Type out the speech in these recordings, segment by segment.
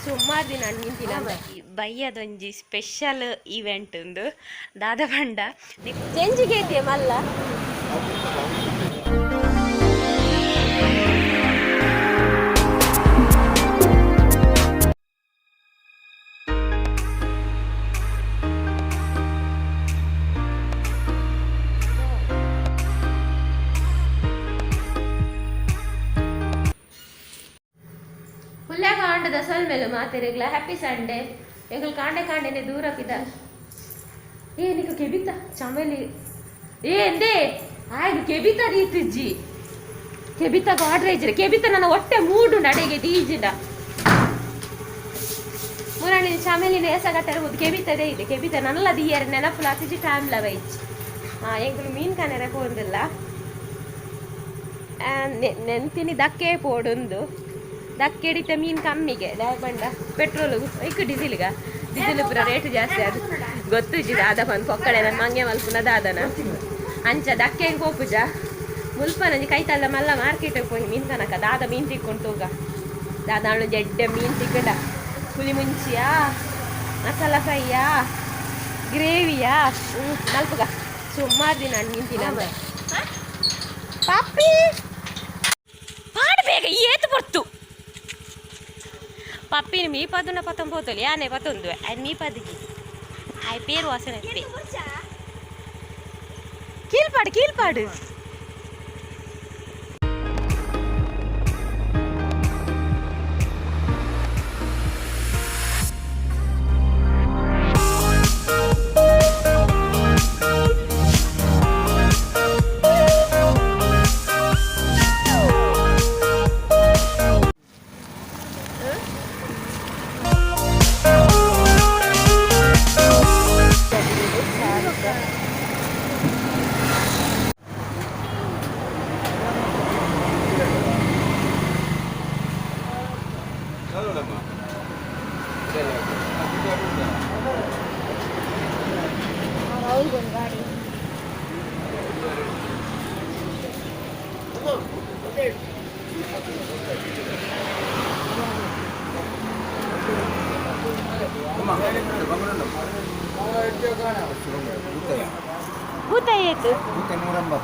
ಸುಮಾರು ದಿನ ನಿಂತಿನ ಬಯ್ಯದೊಂಜಿ special event ಉಂದು ದಾದ ಬಂಡ ಚೆಂಜಿಗೆ ಐತಿ ಮಲ್ಲ दसल मेल मातेरेगला हैप्पी संडे एंगल कांडे कांडे ने दूर पिदा ए निको केबिता चमेली ए ಎಂದೇ ಆಯ್ದು ಕೆಬಿತಾ ರೀತಿಜ್ಜಿ ಕೆಬಿತಾ ಗಾಡ್ರೇಜ್ರೆ ಕೆಬಿತಾ ನನ್ನ ಹೊಟ್ಟೆ ಮೂಡು ನಡೆಗೆ ದೀಜಿಂದ ಮುರಾಣಿ ಚಮೇಲಿನ ಎಸಗಟ್ಟರೆ ಹೋದ್ ಕೆಬಿತದೇ ಇದೆ ಕೆಬಿತಾ ನನ್ನಲ್ಲ ದಿಯರ್ ನೆನಪುಲ ಅತಿಜಿ ಟೈಮ್ ಲವೈಚ್ ಎಂಗಲು ಮೀನ್ ಕನೆರೆ ಹೋಂದಿಲ್ಲ ನೆನ್ತಿನಿ ದಕ್ಕೆ ಪೋಡೊಂದು ದಕ್ಕೆಡಿತ ಮೀನು ಕಮ್ಮಿಗೆ ಬಂಡ ಪೆಟ್ರೋಲ್ ಐಕು ಡೀಸೆಲ್ಗ ಡೀಸೆಲ್ ಪೂರ ರೇಟ್ ಜಾಸ್ತಿ ಅದು ಗೊತ್ತಿದ್ದ ಆದ ಬಂದು ಕೊಕ್ಕಳೆ ನನ್ನ ಮಂಗೆ ಮಲ್ಪುನ ದಾದನ ಅಂಚ ದಕ್ಕೆ ಹೆಂಗೆ ಹೋಪುಜ ಮುಲ್ಪ ನಂಜಿ ಕೈತಲ್ಲ ಮಲ್ಲ ಮಾರ್ಕೆಟಿಗೆ ಹೋಗಿ ಮೀನು ಕನಕ ದಾದ ಮೀನು ತಿಕ್ಕೊಂಡು ಹೋಗ ದಾದ ಹಣ್ಣು ಜಡ್ಡೆ ಮೀನು ತಿಕ್ಕಡ ಹುಲಿ ಮುಂಚಿಯಾ ಮಸಾಲ ಫ್ರೈಯಾ ಗ್ರೇವಿಯಾ ನಲ್ಪಗ ಸುಮಾರು ದಿನ ಹಣ್ಣು ನಿಂತಿನ ಪಾಪಿ ಮಾಡಬೇಗ ಏತು ಬರ್ತು पप्पी मी पदुना पतम पोतली आने पतुंदु आई मी पदगी आई पेर वासने पे कील पाड Butayet. Bukan murah mbak.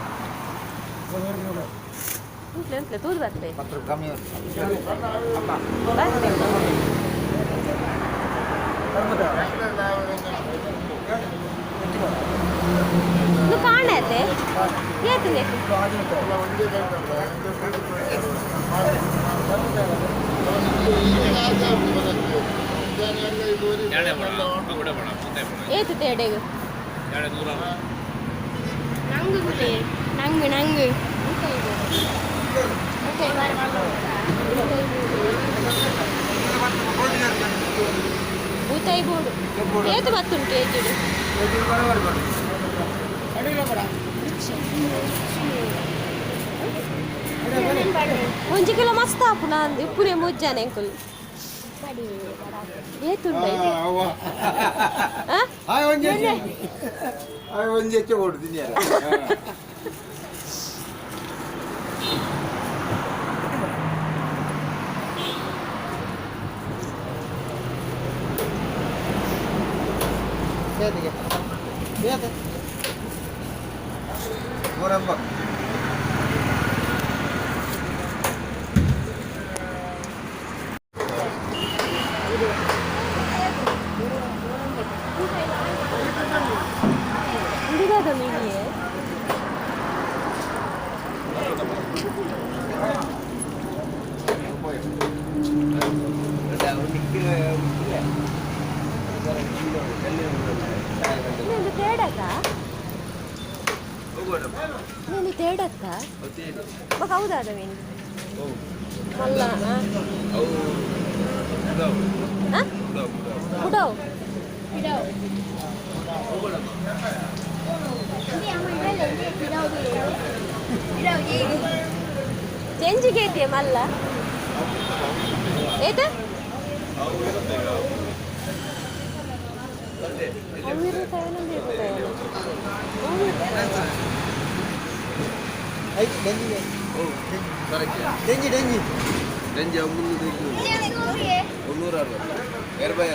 Itu tuh berapa? Patro kami. Apa? Lu kane te? Ye tu nek. Ye tu te deg. Nangu gule. Nangu. Okay. Butai bodu. Ye tu batun keji. ಒಂಜಿ ಕಿಲೋ ಮಸ್ತ್ ಆಪುನ ಅಂದ್ ಇಪ್ಪುನೆ ಮುಜ್ಜಾನೆ ಅಂಕುಲ್ ಏತುಂಡ ಒಂಜಿ ಹೆಚ್ಚು ಕೊಡ್ತೀನಿ Murambak. Ini ada mini ya. Ini teda kah? Ini teda kah? Apa kau dah ada mini? Malah, Hah? Udau. ಚೆಂಜಿಗೆ ಐತಿ ಮಲ್ಲ ಏತ ಡೆಂಜಿ 360 80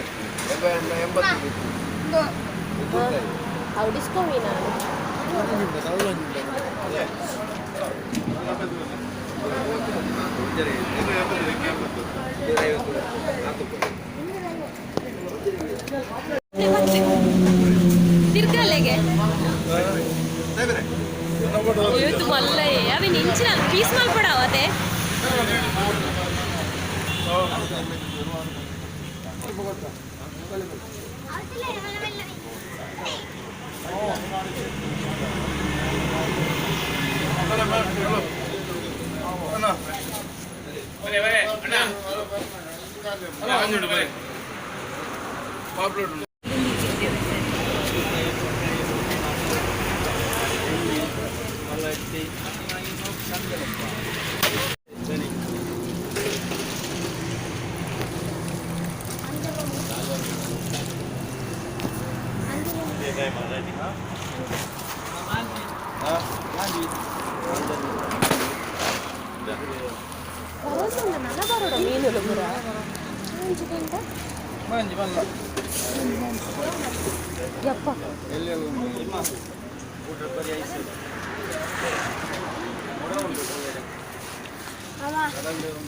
80 ಅವು ಡಿಸ್ಕೋ ಮೀನಾ ತಿರ್ಗಲೆಗೆ ಇವತ್ತು ಮಲ್ಲ ಅవి ನಿಂಚಿನ ಪೀಸ್ ಮಾಡ್ಕೊಡವ ಅದೇ నల్ల బరోడ మీనులు కూడా యప్ప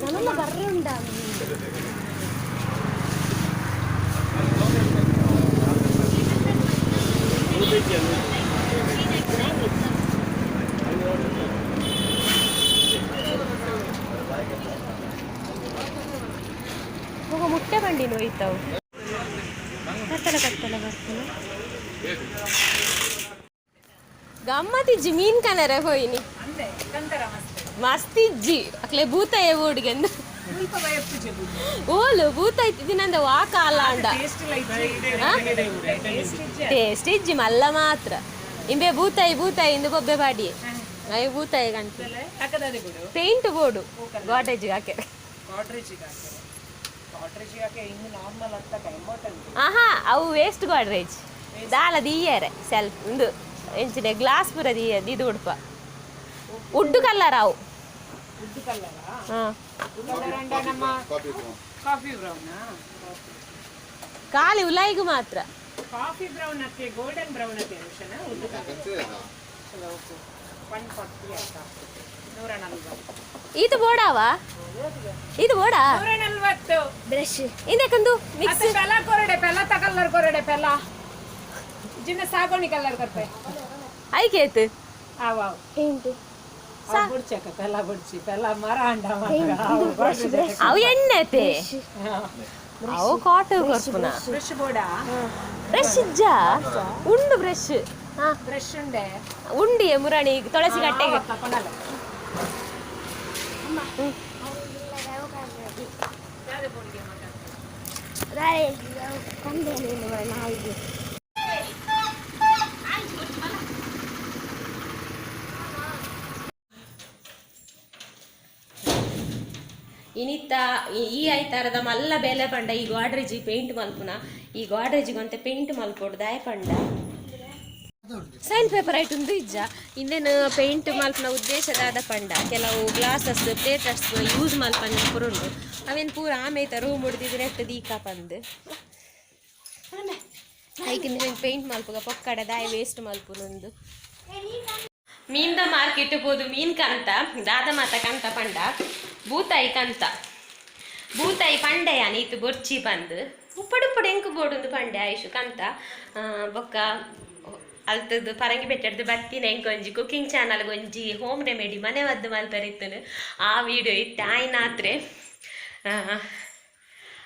నల్ల బర్రె ఉండాలి ಹೋಗ ಮುಟ್ಟೆ ಬಂಡಿ ನೋಯ್ತಾವು ಕತ್ತಲ ಕತ್ತಲ ಬರ್ತಲ್ಲ ಗಮ್ಮತ್ತಿಜ್ಜಿ ಮೀನ್ ಕನರ ಹೋಯ್ನಿ ಮಸ್ತಿಜ್ಜಿ ಅಕ್ಲೆ ಭೂತ ಓಡಿಗೆಂದು ಓಲು ಭೂತ ಇತ್ತಿನಂದ ವಾಕ ಅಲ್ಲ ಅಂಡ ಟೇಸ್ಟ್ ಇಜ್ಜಿ ಮಲ್ಲ ಮಾತ್ರ ಇಂಬೆ ಭೂತಾಯಿ ಭೂತಾಯಿ ಇಂದು ಬೊಬ್ಬೆ ಬಾಡಿ ಅಯ್ಯ ಭೂತಾಯಿ ಕಂತ ಪೇಂಟ್ ಬೋರ್ಡು ಗಾಡ್ರೇಜಿಗೆ ಹಾಕೆ ಆಹಾ ಅವು ವೇಸ್ಟ್ ಗಾಡ್ರೇಜ್ ದಾಲ ದೀಯರೆ ಸೆಲ್ಫ್ ಒಂದು ಎಂಚಿದೆ ಗ್ಲಾಸ್ ಪೂರ ದೀಯ ಇದು ಉಡುಪ ಉಡ್ಡು ಕಲ್ಲರ್ ಅವು ಖಾಲಿ ಉಲಾಯಿಗೂ ಮಾತ್ರ ಕಾಫಿ ಬ್ರೌನ್ ಅಕ್ಕೆ ಗೋಲ್ಡನ್ ಬ್ರೌನ್ ಅಕ್ಕೆ ಇದು ಬೋಡಾವಾ ಇದು ಬೋಡಾ 140 ಬ್ರಷ್ ಇದಕ್ಕಂದು ಮಿಕ್ಸ್ ಪೆಲ್ಲ ಕೊರಡೆ ಪೆಲ್ಲ ತಕಲ್ಲರ್ ಕೊರಡೆ ಪೆಲ್ಲ ಜಿನ್ನ ಸಾಗೋಣಿ ಕಲ್ಲರ್ ಕೊರ್ಪೆ ಐಕೇತ್ ಆವಾವ್ ఏంటి ಬುಡ್ಚಕ ಪೆಲ್ಲ ಬುಡ್ಚಿ ಪೆಲ್ಲ ಮರ ಅಂಡ ಅವು ಎಣ್ಣೆತೆ ಅವು ಕಾಟು ಕೊರ್ಪುನ ಬ್ರಷ್ ಬೋಡಾ ಬ್ರಷ್ ಇಜ್ಜ ಉಂಡು ಬ್ರಷ್ ಬ್ರಷ್ ಉಂಡೆ ಉಂಡಿ ಮುರಾಣಿ ತುಳಸಿ ಕಟ್ಟೆಗೆ ಇನಿತ್ತ ಈ ಐತಾರದ ಮಲ್ಲ ಬೆಲೆ ಪಂಡ ಈ ಗಾಡ್ರೇಜಿ ಪೇಂಟ್ ಮಲ್ಪುನ ಈ ಗಾಡ್ರೇಜಿಗಂತೆ ಪೇಂಟ್ ಮಲ್ಪೋಡು ದಾಯ ಪಂಡ ಸೈನ್ ಪೇಪರ್ ಐಟುಂದು ಇಜ್ಜ ಇನ್ನೇನು ಪೇಂಟ್ ಮಲ್ಪನ ಉದ್ದೇಶದಾದ ಪಂಡ ಕೆಲವು ಗ್ಲಾಸಸ್ ಪ್ಲೇಟರ್ಸ್ ಯೂಸ್ ಮಲ್ಪನ ಪುರುಂಡು ಅವೇನು ಪೂರ ಆಮೇತ ರೂಮ್ ಹೊಡ್ದಿದ್ರೆ ಎಟ್ಟು ದೀಕ ಪಂದು ಐಕಿಂದ ಪೇಂಟ್ ಮಲ್ಪುಗ ಪೊಕ್ಕಡ ದಾಯ ವೇಸ್ಟ್ ಮಲ್ಪುನೊಂದು ಮೀನ್ದ ಮಾರ್ಕೆಟ್ ಹೋದು ಮೀನ್ ಕಂತ ದಾದ ಮಾತ ಕಂತ ಪಂಡ ಬೂತಾಯಿ ಕಂತ ಬೂತಾಯಿ ಪಂಡೆಯ ನೀತು ಬೊರ್ಚಿ ಬಂದು ಉಪ್ಪಡುಪ್ಪಡು ಎಂಕು ಬೋಡುಂದು ಪಂಡೆ ಆಯುಷು ಕಂತ ಬೊಕ್ಕ ಅಲ್ತದ್ದು ಪರಂಗಿ ಬೆಟ್ಟದ್ದು ಬತ್ತಿನ ಎಂಕೊಂಜಿ ಕುಕಿಂಗ್ ಚಾನಲ್ ಒಂಜಿ ಹೋಮ್ ರೆಮಿಡಿ ಮನೆ ಮದ್ದು ಮಲ್ಪರಿತ್ತನು ಆ ವಿಡಿಯೋ ಇತ್ತು ಆಯ್ನಾತ್ರೆ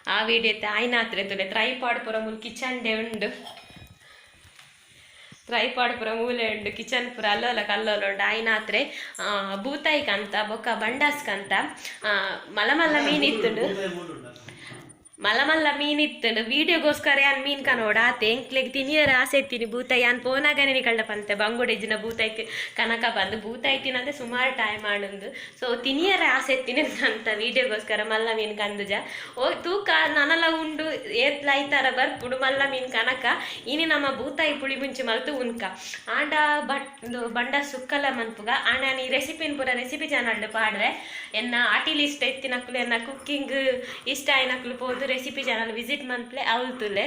ಆ ವಿಡಿಯೋ ಇತ್ತು ಆಯ್ನಾತ್ರೆ ತುಲೆ ಟ್ರೈಪಾಡ್ ಪುರ ಮುಲ್ ಕಿಚನ್ ಡೆ ಉಂಡು ಟ್ರೈಪಾಡ್ ಪುರ ಮೂಲೆ ಉಂಡು ಕಿಚನ್ ಪುರ ಅಲ್ಲೋಲ ಕಲ್ಲೋಲ ಉಂಡು ಆಯ್ನಾತ್ರೆ ಬೂತಾಯಿ ಕಂತ ಬೊಕ್ಕ ಬಂಡಾಸ್ ಕಂತ ಮಲ್ಲ ಮೀನಿತ್ತುಂಡು ಮಲ್ಲ ಮೀನಿತ್ತುಂಡು ವೀಡಿಯೋಗೋಸ್ಕರ ಯಾನ್ ಮೀನ್ ಕನೋಡ ಆತೆ ಎಂಕ್ಲೆಗ್ ತಿನಿಯರ ಆಸೆ ಇತ್ತೀನಿ ಬೂತಾಯಿ ಯಾನ್ ಪೋನಾಗನೆ ನಿಕಳ್ಳ ಪಂತೆ ಬಂಗುಡೆಜಿನ ಬೂತಾಯ್ತಿ ಕನಕ ಬಂದು ಬೂತಾಯಿ ತಿನ್ನದೆ ಸುಮಾರು ಟೈಮ್ ಆಡುಂದು ಸೊ ತಿನಿಯರ ಆಸೆ ಇತ್ತೀನಿ ಅಂತ ವೀಡಿಯೋಗೋಸ್ಕರ ಮಲ್ಲ ಮೀನ್ ಕಂದುಜ ಓ ತೂಕ ನನಲ ಉಂಡು ಏತ್ ಲೈತಾರ ಬರ್ಪುಡು ಮಲ್ಲ ಮೀನ್ ಕನಕ ಇನಿ ನಮ್ಮ ಬೂತಾಯಿ ಪುಳಿ ಮುಂಚೆ ಮಲ್ತು ಉನ್ಕ ಆಂಡ ಬಂಡ ಸುಕ್ಕಲ ಮನ್ಪುಗ ಆಂಡ ನೀ ರೆಸಿಪಿನ್ ಪೂರ ರೆಸಿಪಿ ಚಾನಲ್ ಪಾಡ್ರೆ ಎನ್ನ ಆಟಿ ಲಿಸ್ಟ್ ಎತ್ತಿನಕ್ಲು ಎನ್ನ ಕುಕ್ಕಿಂಗ್ ಇಷ್ಟ ಆಯ್ನಕ್ಲು ಪೋದು ಯಾವ್ದು ರೆಸಿಪಿ ಚಾನಲ್ ವಿಸಿಟ್ ಮನ್ಪ್ಲೆ ಅವಲ್ತುಲೆ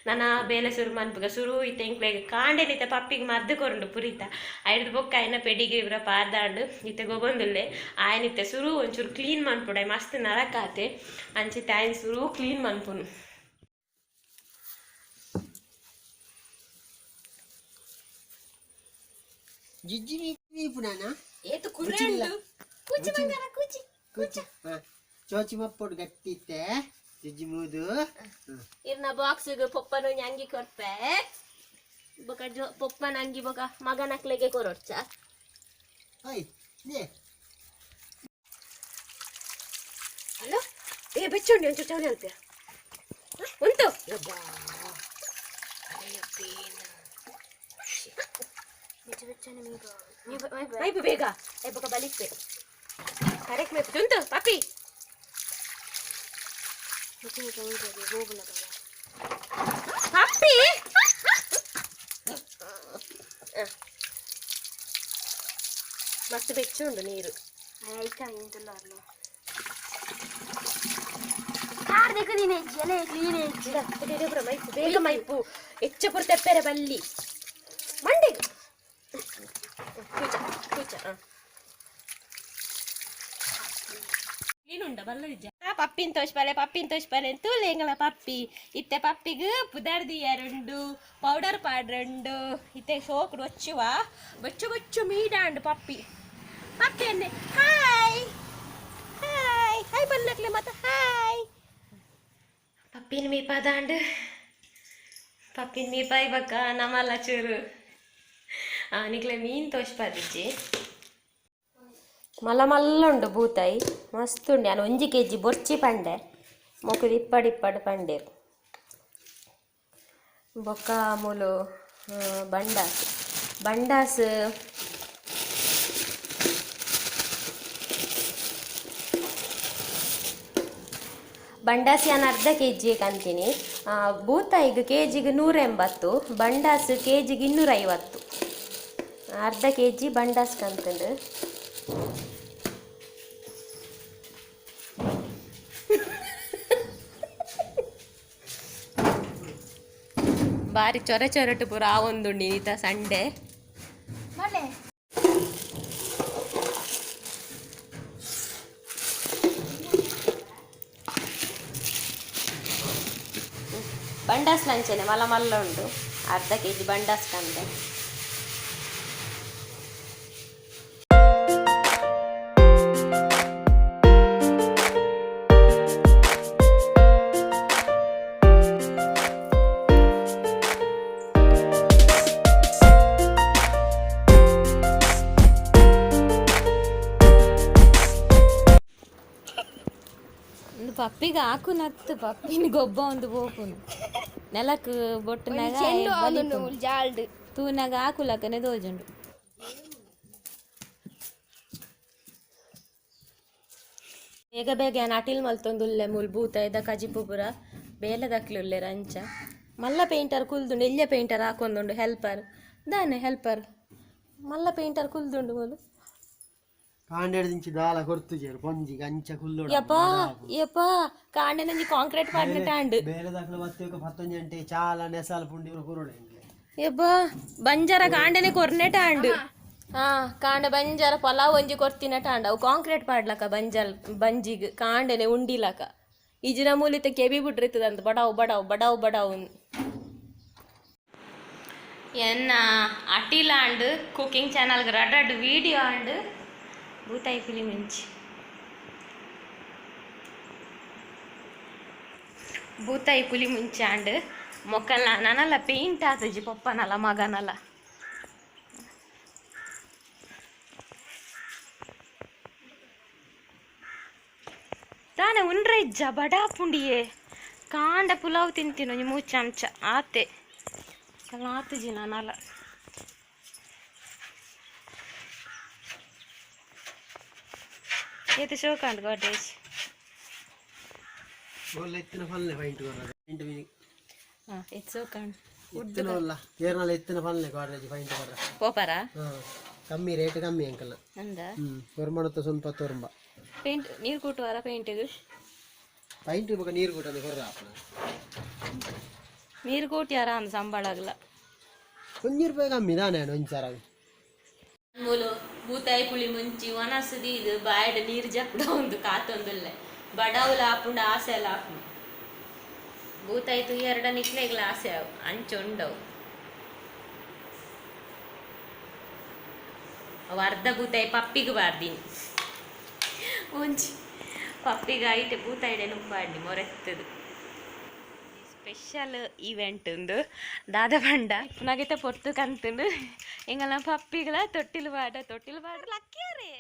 ನಾನು ಬೇಲೆ ಸುರು ಮನ್ಪುಗ ಸುರು ಇತ್ತೆ ಇಂಕ್ಲೆಗೆ ಕಾಂಡೆನಿತ್ತೆ ಪಪ್ಪಿಗೆ ಮದ್ದು ಕೊರಂಡು ಪುರಿತ ಐದು ಬೊಕ್ಕ ಆಯ್ನ ಪೆಡಿಗೆ ಇವ್ರ ಪಾರ್ದಾಂಡು ಇತ್ತೆ ಗೊಬ್ಬಂದುಲ್ಲೆ ಆಯ್ನಿತ್ತೆ ಸುರು ಒಂಚೂರು ಕ್ಲೀನ್ ಮನ್ಪುಡೆ ಮಸ್ತ್ ನರಕಾತೆ ಅಂಚಿತ್ತೆ ಆಯ್ನ ಸುರು ಕ್ಲೀನ್ ಮನ್ಪುನು ಜಿಜ್ಜಿ ಪುನಾನ ಏತು ಕುರೆಂಡು ಕೂಚಿ ಬಂಗಾರ ಕೂಚಿ ಕೂಚ ಚೋಚಿ ಮಪ್ಪೊಡು ಗಟ್ಟಿತ್ತೆ ಜಿಜ್ಜಿ ಮೂದು ಇರ್ನ ಬಾಕ್ಸ್ಗೆ ಪಪ್ಪನ ಅಂಗಿ ಕೊಡ್ಪೆ ಬೊಕ ಪಪ್ಪನ ಅಂಗಿ ಬೊಕ ಮಗನಕ್ಲೆಗೆ ಕೊರೊಡ್ಚ ಹಾಯ್ ನೇ ಹಲೋ ಏ ಬೆಚ್ಚುಂಡಿ ಒಂಚೂರು ಚೌಲಿ ಅಲ್ಪೆ ಉಂಟು ಯಬ್ಬಾ ಮೈಪು ಬೇಗ ಎಬ್ಬಕ ಬಲಿಸ್ತೆ ಕರೆಕ್ಟ್ ಮೇಪು ತುಂತು ಪಪ್ಪಿ ಪಪ್ಪಿ ಮಸ್ತ್ ಬೆಚ್ಚ ಉಂಟು ನೀರು ಮೈಪು ಬೇಗ ಮೈಪು ಹೆಚ್ಚ ಪುರ ತೆಪ್ಪೆರೆ ಬಲ್ಲಿ ಮಂಡಿಗೆ ಕೂಚ ಕೂಚ ನೀನುಂಡ ಬಲ್ಲದಿಜ್ಜ ಪಪ್ಪಿನ ತೋಷ್ಪಾಲೆ ಅಂತೂ ಲೇಂಗಲ ಪಪ್ಪಿ ಇತ್ತೆ ಪಪ್ಪಿಗೆ ಪುದರ್ದಿಯರುಂಡು ಪೌಡರ್ ಪಾಡ್ರಂಡು ಇತ್ತೆ ಸೋಕುಡು వచ్చుವ ಬೊಚ್ಚು ಬೊಚ್ಚು ಮೀಡಾಂಡು ಪಪ್ಪಿ ಪಪ್ಪಿ ಅಂದೆ ಹಾಯ್ ಹಾಯ್ ಹಾಯ್ ಬನ್ನಕ್ಲೆ ಮತ್ತೆ ಹಾಯ್ ಪಪ್ಪಿನ ಮೀಪಾದಾಂಡು ಪಪ್ಪಿನ ಮೀಪಾಯಿ ಬಕ್ಕ ನಮ್ಮಲ್ಲ ಚೂರು ನಿಕ್ಲೆ ಮೀನು ತೋಷ್ಪಾದಿಜ್ಜಿ ಮಲ್ಲ ಮಲ್ಲ ಉಂಡು ಬೂತಾಯಿ ಮಸ್ತ್ ಉಂಡು ನಾನು 1 kg ಬೊರ್ಚಿ ಪಂಡೆ ಮೊಕ್ಕದು ಇಪ್ಪಡು ಪಂಡೆ ಬೊಕ್ಕ ಮೂಲು ಬಂಡಾಸ್ ನಾನು ಅರ್ಧ kg ಕಂತೀನಿ ಬೂತಾಯಿಗೆ kg 180 ಬಂಡಾಸ್ kg 250 ಅರ್ಧ kg ಬಂಡಾಸ್ ಕಂತಂದು ಬಾರಿ ಚೊರಟು ಪೂರ ಆ ಒಂದುಂಡು ಈತ ಸಂಡೆ ಬಂಡಾಸ್ ಲಂಚನೆ ಮಲ್ಲ ಮಲ್ಲ ಉಂಡು ಅರ್ಧ kg ಬಂಡಾಸ್ ಕಂದೆ ಪಪ್ಪಿಗೆ ಹಾಕು ನತ್ತು ಪಪ್ಪಿನ ಗೊಬ್ಬ ಒಂದು ಬೋಪುನು ನೆಲಕ್ಕೆ ಬೊಟ್ಟನಾಗ ಜಾಲ್ಡ್ ತೂನಾಗ ಹಾಕುಲಕ್ಕನೆ ದೋಜುಂಡು ಬೇಗ ಬೇಗ ಅಟಿಲ್ ಮಲ್ತೊಂದುಲ್ಲೆ ಮುಲ್ ಬೂತ ಇದ್ದ ಕಜಿಪುಪುರ ಬೇಲೆ ದಕ್ಲುಲ್ಲೆ ರಂಚ ಮಲ್ಲ ಪೇಂಟರ್ ಕುಲ್ದುಂಡು ಎಲ್ಯ ಪೇಂಟರ್ ಹಾಕೊಂದುಂಡು ಹೆಲ್ಪರ್ ದಾನೆ ಹೆಲ್ಪರ್ ಮಲ್ಲ ಪೇಂಟರ್ ಕುಲ್ದುಂಡು ಮೂಲು ಕಾಂಡೆಡ್ದಿಂಚಿ ದಾಲ ಕೊರ್ತುಜೇರು ಪೊಂಜಿಗೆ ಅಂಚ ಕುಲ್ಲೋಡ ಯಪ್ಪ ಕಾಂಡೆನಂಜಿ ಕಾಂಕ್ರೀಟ್ ಪಾಡ್ನಟಾಂಡು ಬೇರೆ ದಾಖಲೆ ಮತ್ತೆ 10 ಗಂಟೆ ಚಾಲ ನೆಸಾಲ ಪುಂಡಿ ಕುರೋಡೆ ಯಪ್ಪ ಬಂಜಾರ ಕಾಂಡೆನೆ ಕೊರ್ನೆಟಾಂಡು ಕಾಂಡ ಬಂಜಾರ ಪಲಾವ್ ಒಂಜಿ ಕೊರ್ತಿನಟಾಂಡು ಅವು ಕಾಂಕ್ರೀಟ್ ಪಾಡ್ಲಕ ಬಂಜಿಗೆ ಕಾಂಡೆನೆ ಉಂಡಿಲಕ ಇಜಿನ ಮೂಲಿತ ಕೆಬಿ ಬಿಟ್ರಿತ್ತದಂತ ಬಡಾವ್ ಎನ್ನ ಅಟಿಲ ಅಂಡ್ ಕುಕಿಂಗ್ ಚಾನಲ್ಗೆ ರಡ್ಡು ವಿಡಿಯೋ ಅಂಡ್ ಬೂತಾಯಿ ಫಿಲಿಂ ಇಂಚಿ ಬೂತಾಯಿ ಪುಲಿ ಮುಂಚಾಂಡ್ ಮೊಕ್ಕಲ್ ನಾನಲ್ಲ ಪೇಂಟ್ ಆತಜಿ ಪಪ್ಪನಲ್ಲ ಮಗನಲ್ಲ ತಾನೆ ಉಂಡ್ರೆ ಇಜ್ಜ ಬಡಾ ಪುಂಡಿಯೇ ಕಾಂಡ ಪುಲಾವ್ ತಿಂತೀನೋ ನೀ 3 ಚಮಚ ಆತೆ ಕಲ್ಲ ಆತಜಿ ನಾನಲ್ಲ ये तो शो कांड गॉडेज बोल इतना फलने पॉइंट कर रहा है मिनट हां इट्स शो कांड इतना वाला केरला इतना फलने गॉडेज पॉइंट कर रहा पोपरा हां कम्मी रेट कम्मी अंकल अंदा परमाणु तो ಸ್ವಲ್ಪ ತೋರ್ಂಬ ಪೇಂಟ್ ನೀರು ಕೂಟುವಾರ ಪೇಂಟಿಗೆ ಪೈಂಟ್ ಇವಾಗ ನೀರು ಕೊಟ್ಟಂದು ಕೊರ್ರ ನೀರು ಕೋಟ್ಯಾರ ಅಂದ್ ಸಂಬಳಗ್ಲ ₹1 ಕಮ್ಮಿ ತಾನೇ ಒಂಚಾರ ಮೂಲು ಬೂತಾಯಿ ಪುಳಿ ಮುಂಚಿ ಒನಸದಿ ಇದು ಬಾಯಡ ನೀರು ಜಪ್ಪಡ ಒಂದು ಕಾತೊಂದುಲ್ಲೆ ಬಡವುಲ ಆಪುಂಡ ಆಸೆ ಎಲ್ಲ ಆಪುಂಡು ಬೂತಾಯ್ತು 2 ನಿಕ್ಲೆಗ್ಲ ಆಸೆ ಅವು ಅಂಚೊಂಡವು ಅವು ಅರ್ಧ ಬೂತಾಯಿ ಪಪ್ಪಿಗೆ ಬಾರ್ದೀನಿ ಒಂಚಿ ಪಪ್ಪಿಗೆ ಐಟೆ ಬೂತಾಯಿಡೆ ನುಂಬಾಡಿ ಮೊರೆತ್ತದು ಸ್ಪೆಷಲ್ ಈವೆಂಟ್ ಉಂದು ದಾದ ಬಂಡ ನಗತೆ ಪೊರ್ತು ಕಂತುಂಡು ಎಂಗಲ ಪಪ್ಪಿಗಳ ತೊಟ್ಟಿಲು ಬಾಡ ಲಕ್ಕಿಯಾರೇ